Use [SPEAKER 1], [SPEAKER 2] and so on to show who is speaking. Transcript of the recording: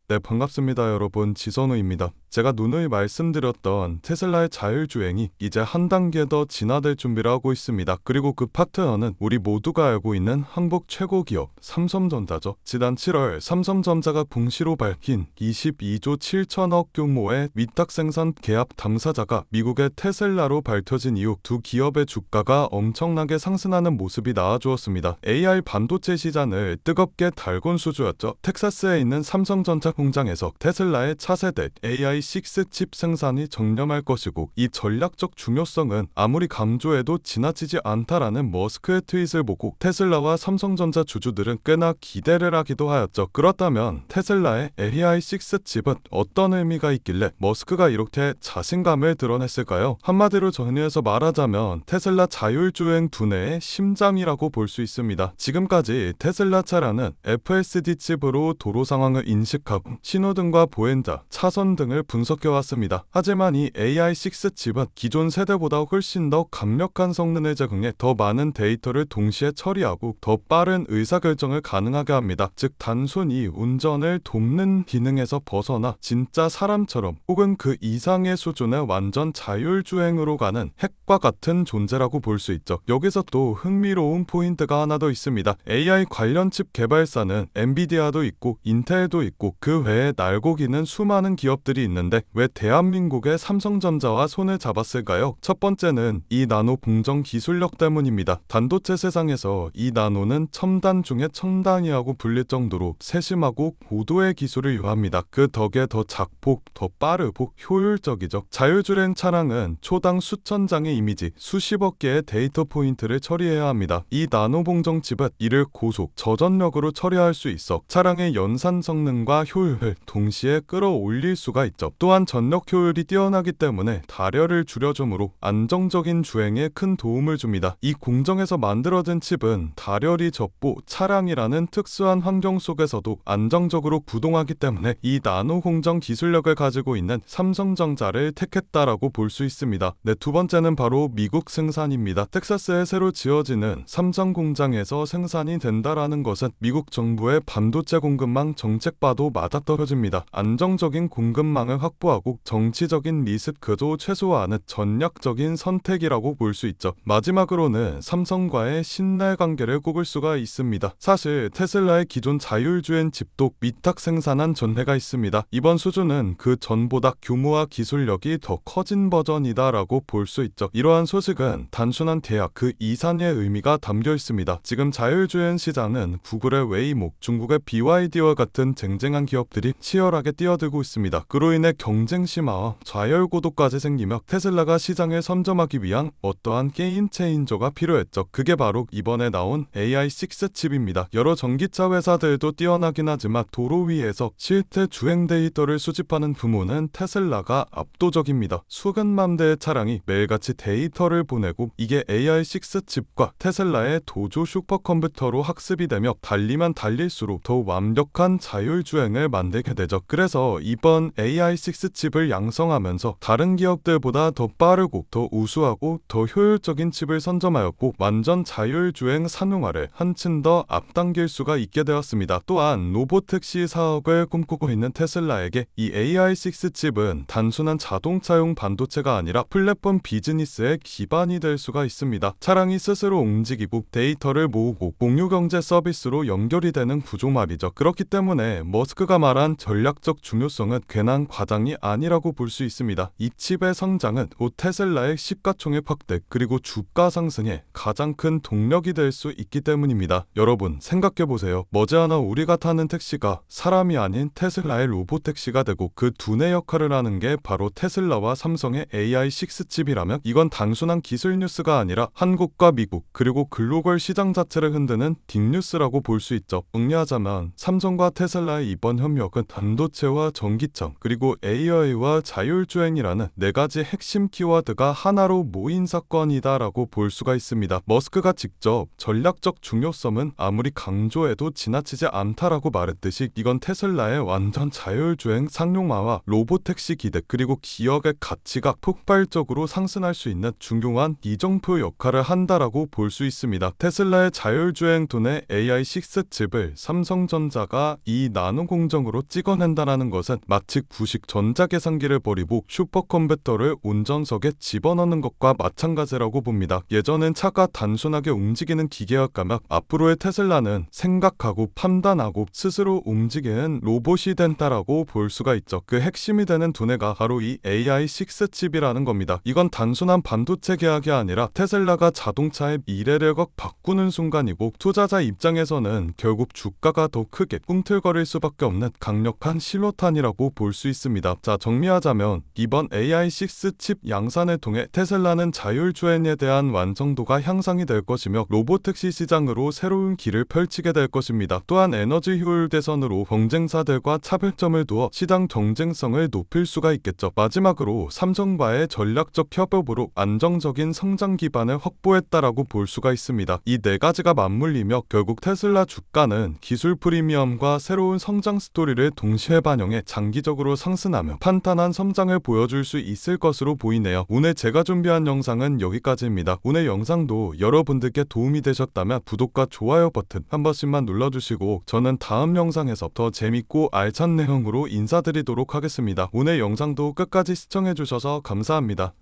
[SPEAKER 1] 네, 반갑습니다, 여러분. 지선우입니다. 제가 누누이 말씀드렸던 테슬라의 자율주행이 이제 한 단계 더 진화될 준비를 하고 있습니다. 그리고 그 파트너는 우리 모두가 알고 있는 한국 최고 기업 삼성전자죠. 지난 7월 삼성전자가 공시로 밝힌 22조 7천억 규모의 위탁 생산 계약 당사자가 미국의 테슬라로 밝혀진 이후 두 기업의 주가가 엄청나게 상승하는 모습이 나와주었습니다. AI 반도체 시장을 뜨겁게 달군 수주였죠. 텍사스에 있는 삼성전자 공장에서 테슬라의 차세대 AI6 칩 생산이 정점할 것이고, 이 전략적 중요성은 아무리 강조해도 지나치지 않다라는 머스크의 트윗을 보고 테슬라와 삼성전자 주주들은 꽤나 기대를 하기도 하였죠. 그렇다면 테슬라의 AI6 칩은 어떤 의미가 있길래 머스크가 이렇게 자신감을 드러냈을까요? 한마디로 정리해서 말하자면 테슬라 자율주행 두뇌의 심장이라고 볼 수 있습니다. 지금까지 테슬라 차량은 FSD 칩으로 도로 상황을 인식하고 신호등과 보행자, 차선 등을 분석해왔습니다. 하지만 이 AI6 칩은 기존 세대보다 훨씬 더 강력한 성능을 제공해 더 많은 데이터를 동시에 처리하고 더 빠른 의사결정을 가능하게 합니다. 즉 단순히 운전을 돕는 기능에서 벗어나 진짜 사람처럼 혹은 그 이상의 수준의 완전 자율주행으로 가는 핵과 같은 존재라고 볼 수 있죠. 여기서 또 흥미로운 포인트가 하나 더 있습니다. AI 관련 칩 개발사는 엔비디아도 있고 인텔도 있고 그 외에 날고 기는 수많은 기업들이 있는데 왜 대한민국의 삼성전자와 손을 잡았을까요? 첫 번째는 이 나노 공정 기술력 때문입니다. 반도체 세상에서 이 나노는 첨단 중에 첨단이라고 불릴 정도로 세심하고 고도의 기술을 요합니다. 그 덕에 더 작폭, 더 빠르고 효율적이죠. 자율주행 차량은 초당 수천 장의 이미지, 수십억 개의 데이터 포인트를 처리해야 합니다. 이 나노 공정 칩은 이를 고속, 저전력으로 처리할 수 있어 차량의 연산 성능과 효율을 동시에 끌어올릴 수가 있죠. 또한 전력 효율이 뛰어나기 때문에 다려를 줄여줌으로 안정적인 주행에 큰 도움을 줍니다. 이 공정에서 만들어진 칩은 다려이 적고 차량이라는 특수한 환경 속에서도 안정적으로 구동하기 때문에 이 나노 공정 기술력을 가지고 있는 삼성전자를 택했다라고 볼 수 있습니다. 네, 두 번째는 바로 미국 생산입니다. 텍사스에 새로 지어지는 삼성 공장에서 생산이 된다라는 것은 미국 정부의 반도체 공급망 정책과도 맞아떨어집니다. 안정적인 공급망을 확보하고 정치적인 리스크도 최소화하는 전략적인 선택이라고 볼 수 있죠. 마지막으로는 삼성과의 신뢰 관계를 꼽을 수가 있습니다. 사실 테슬라의 기존 자율주행 칩도 위탁 생산한 전례가 있습니다. 이번 수준은 그 전보다 규모와 기술력이 더 커진 버전이다라고 볼 수 있죠. 이러한 소식은 단순한 대학 그 이상의 의미가 담겨 있습니다. 지금 자율주행 시장은 구글의 웨이모, 중국의 BYD와 같은 쟁쟁한 기업들이 치열하게 뛰어들고 있습니다. 그로 인해 경쟁 심화와 좌열고도까지 생기며 테슬라가 시장을 선점하기 위한 어떠한 게임 체인저가 필요했죠. 그게 바로 이번에 나온 AI6 칩입니다. 여러 전기차 회사들도 뛰어나긴 하지만 도로 위에서 실제 주행 데이터를 수집하는 부문은 테슬라가 압도적입니다. 수백만 대의 차량이 매일같이 데이터를 보내고 이게 AI6 칩과 테슬라의 도조 슈퍼컴퓨터로 학습이 되며 달리면 달릴수록 더 완벽한 자율주행을 만들게 되죠. 그래서 이번 AI6 칩을 양성하면서 다른 기업들보다 더 빠르고 더 우수하고 더 효율적인 칩을 선점하였고 완전 자율주행 산용화를 한층 더 앞당길 수가 있게 되었습니다. 또한 로보택시 사업을 꿈꾸고 있는 테슬라에게 이 AI6 칩은 단순한 자동차용 반도체가 아니라 플랫폼 비즈니스의 기반이 될 수가 있습니다. 차량이 스스로 움직이고 데이터를 모으고 공유경제 서비스로 연결이 되는 구조 말이죠. 그렇기 때문에 머스크가 말한 전략적 중요성은 괜한 과장이 아니라고 볼 수 있습니다. 이 칩의 성장은 곧 테슬라의 시가총액 확대 그리고 주가 상승에 가장 큰 동력이 될 수 있기 때문입니다. 여러분 생각해보세요. 머지않아 우리가 타는 택시가 사람이 아닌 테슬라의 로보택시가 되고 그 두뇌 역할을 하는 게 바로 테슬라와 삼성의 AI6 칩이라면 이건 단순한 기술 뉴스가 아니라 한국과 미국 그리고 글로벌 시장 자체를 흔드는 빅뉴스라고 볼 수 있죠. 정리하자면 삼성과 테슬라의 이번 협력은 반도체와 전기차 그리고 AI와 자율주행이라는 네 가지 핵심 키워드가 하나로 모인 사건이다라고 볼 수가 있습니다. 머스크가 직접 전략적 중요성은 아무리 강조해도 지나치지 않다라고 말했듯이 이건 테슬라의 완전 자율주행 상용화와 로보택시 기대 그리고 기업의 가치가 폭발적으로 상승할 수 있는 중요한 이정표 역할을 한다라고 볼 수 있습니다. 테슬라의 자율주행 두뇌 AI6 칩을 삼성전자가 이 나노 공정 표정으로 찍어낸다라는 것은 마치 구식 전자계산기를 버리고 슈퍼컴퓨터를 운전석에 집어넣는 것과 마찬가지라고 봅니다. 예전엔 차가 단순하게 움직이는 기계였다면 앞으로의 테슬라는 생각하고 판단하고 스스로 움직이는 로봇이 된다라고 볼 수가 있죠. 그 핵심이 되는 두뇌가 바로 이 AI6 칩이라는 겁니다. 이건 단순한 반도체 계약이 아니라 테슬라가 자동차의 미래를 바꾸는 순간이고, 투자자 입장에서는 결국 주가가 더 크게 꿈틀거릴 수밖에 없는 강력한 신호탄이라고 볼 수 있습니다. 자, 정리하자면 이번 AI6 칩 양산을 통해 테슬라는 자율주행에 대한 완성도가 향상이 될 것이며 로보택시 시장으로 새로운 길을 펼치게 될 것입니다. 또한 에너지 효율 개선으로 경쟁사들과 차별점을 두어 시장 경쟁성을 높일 수가 있겠죠. 마지막으로 삼성과의 전략적 협업으로 안정적인 성장 기반을 확보했다라고 볼 수가 있습니다. 이 네 가지가 맞물리며 결국 테슬라 주가는 기술 프리미엄과 새로운 성장 스토리를 동시에 반영해 장기적으로 상승하며 탄탄한 성장을 보여줄 수 있을 것으로 보이네요. 오늘 제가 준비한 영상은 여기까지입니다. 오늘 영상도 여러분들께 도움이 되셨다면 구독과 좋아요 버튼 한 번씩만 눌러주시고, 저는 다음 영상에서 더 재밌고 알찬 내용으로 인사드리도록 하겠습니다. 오늘 영상도 끝까지 시청해주셔서 감사합니다.